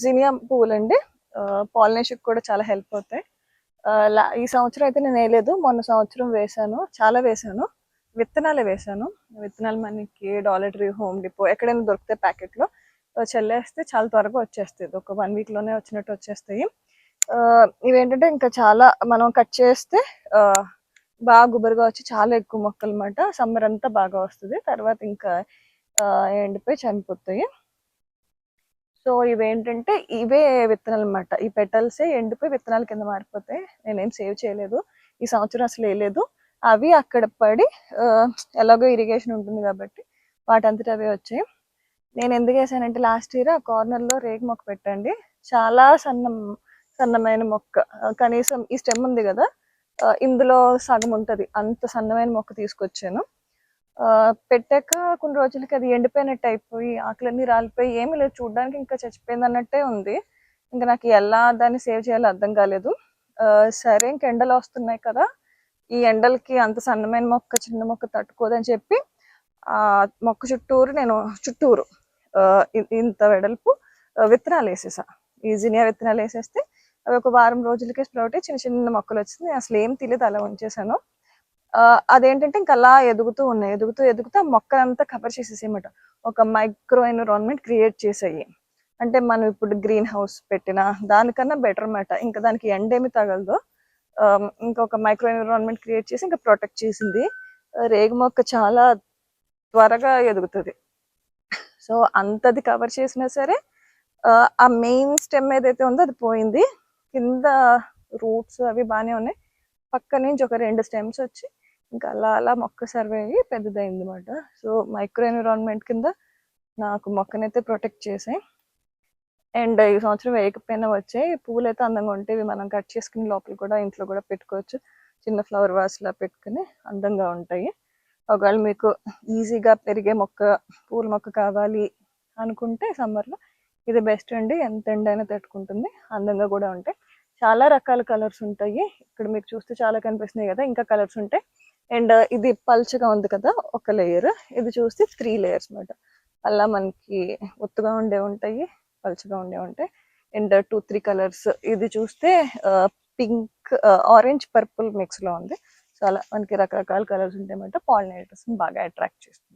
జినియా పువ్వులండి. పాలినేషన్కి కూడా చాలా హెల్ప్ అవుతాయి. ఈ సంవత్సరం అయితే నేను వేయలేదు, మొన్న సంవత్సరం వేసాను, చాలా వేసాను. విత్తనాలే వేసాను. విత్తనాలు మనకి డాలర్ ట్రీ, హోమ్ డిపో ఎక్కడైనా దొరుకుతాయి ప్యాకెట్లో. చల్లేస్తే చాలా త్వరగా వచ్చేస్తుంది, ఒక 1 వీక్లోనే వచ్చినట్టు వచ్చేస్తాయి. ఇవేంటంటే ఇంకా చాలా మనం కట్ చేస్తే బాగా గుబురుగా వచ్చి చాలా ఎక్కువ మొక్కలు అన్నమాట. సమ్మర్ అంతా బాగా వస్తుంది, తర్వాత ఇంకా ఎండిపోయి చనిపోతాయి. సో ఇవేంటంటే ఇవే విత్తనాలు అనమాట. ఈ పెటల్సే ఎండిపోయి విత్తనాల కింద మారిపోతాయి. నేనేం సేవ్ చేయలేదు ఈ సంవత్సరం, అసలు వేయలేదు. అవి అక్కడ పడి ఎలాగో ఇరిగేషన్ ఉంటుంది కాబట్టి వాటంతట అవే వచ్చాయి. నేను ఎందుకు వేసానంటే లాస్ట్ ఇయర్ ఆ కార్నర్లో రేగు మొక్క పెట్టండి, చాలా సన్నమైన మొక్క. కనీసం ఈ స్టెమ్ ఉంది కదా, ఇందులో సగం ఉంటుంది, అంత సన్నమైన మొక్క తీసుకొచ్చాను. పెట్టాక కొన్ని రోజులకి అది ఎండిపోయినట్టు అయిపోయి ఆకులన్నీ రాలిపోయి ఏమీ లేదు, చూడడానికి ఇంకా చచ్చిపోయింది అన్నట్టే ఉంది. ఇంకా నాకు ఎలా దాన్ని సేవ్ చేయాలో అర్థం కాలేదు. సరే ఇంక ఎండలు వస్తున్నాయి కదా, ఈ ఎండలకి అంత సన్నమైన మొక్క చిన్న మొక్క తట్టుకోదని చెప్పి ఆ మొక్క చుట్టూరు ఇంత వెడల్పు విత్తనాలు వేసేసా. ఈ జినియా విత్తనాలు వేసేస్తే అవి ఒక వారం రోజులకే స్ప్రౌట్ అయ్యి చిన్న చిన్న మొక్కలు వచ్చింది. అసలు ఏం తెలియదు, అలా ఉంచేసాను. అదేంటంటే ఇంకా అలా ఎదుగుతూ ఉన్నాయి, ఎదుగుతూ మొక్కలంతా కవర్ చేసేసేయమాట. ఒక మైక్రో ఎన్విరాన్మెంట్ క్రియేట్ చేసాయి. అంటే మనం ఇప్పుడు గ్రీన్ హౌస్ పెట్టినా దానికన్నా బెటర్ అన్నమాట. ఇంకా దానికి ఎండేమి తగలదు. ఇంకొక మైక్రో ఎన్విరాన్మెంట్ క్రియేట్ చేసి ఇంకా ప్రొటెక్ట్ చేసింది. రేగు మొక్క చాలా త్వరగా ఎదుగుతుంది. సో అంతది కవర్ చేసినా సరే ఆ మెయిన్ స్టెమ్ ఏదైతే ఉందో అది పోయింది. కింద రూట్స్ అవి బాగానే ఉన్నాయి. పక్క నుంచి ఒక 2 స్టెమ్స్ వచ్చి ఇంకా అలా అలా మొక్క సర్వే అయ్యి పెద్దదైంది అనమాట. సో మైక్రో ఎన్విరాన్మెంట్ కింద నాకు మొక్కనైతే ప్రొటెక్ట్ చేసాయి. అండ్ ఈ సంవత్సరం వేయకపోయినా వచ్చాయి. పువ్వులు అయితే అందంగా ఉంటాయి, మనం కట్ చేసుకుని లోపల కూడా ఇంట్లో కూడా పెట్టుకోవచ్చు. చిన్న ఫ్లవర్ వాస్లా పెట్టుకుని అందంగా ఉంటాయి. ఒకవేళ మీకు ఈజీగా పెరిగే పూల మొక్క కావాలి అనుకుంటే సమ్మర్లో ఇది బెస్ట్ అండి. ఎంత ఎండైనా తట్టుకుంటుంది, అందంగా కూడా ఉంటాయి. చాలా రకాల కలర్స్ ఉంటాయి. ఇక్కడ మీకు చూస్తే చాలా కనిపిస్తున్నాయి కదా, ఇంకా కలర్స్ ఉంటాయి. అండ్ ఇది పల్చగా ఉంది కదా ఒక లేయర్, ఇది చూస్తే 3 లేయర్స్ అనమాట. అలా మనకి ఒత్తుగా ఉండే ఉంటాయి, పల్చగా ఉండే ఉంటాయి. And 2-3 colours. ఇది చూస్తే పింక్, ఆరెంజ్, పర్పుల్ మిక్స్లో ఉంది. సో అలా మనకి రకరకాల కలర్స్ ఉంటాయి అన్నమాట. పాలినేటర్స్ బాగా అట్రాక్ట్ చేస్తుంది.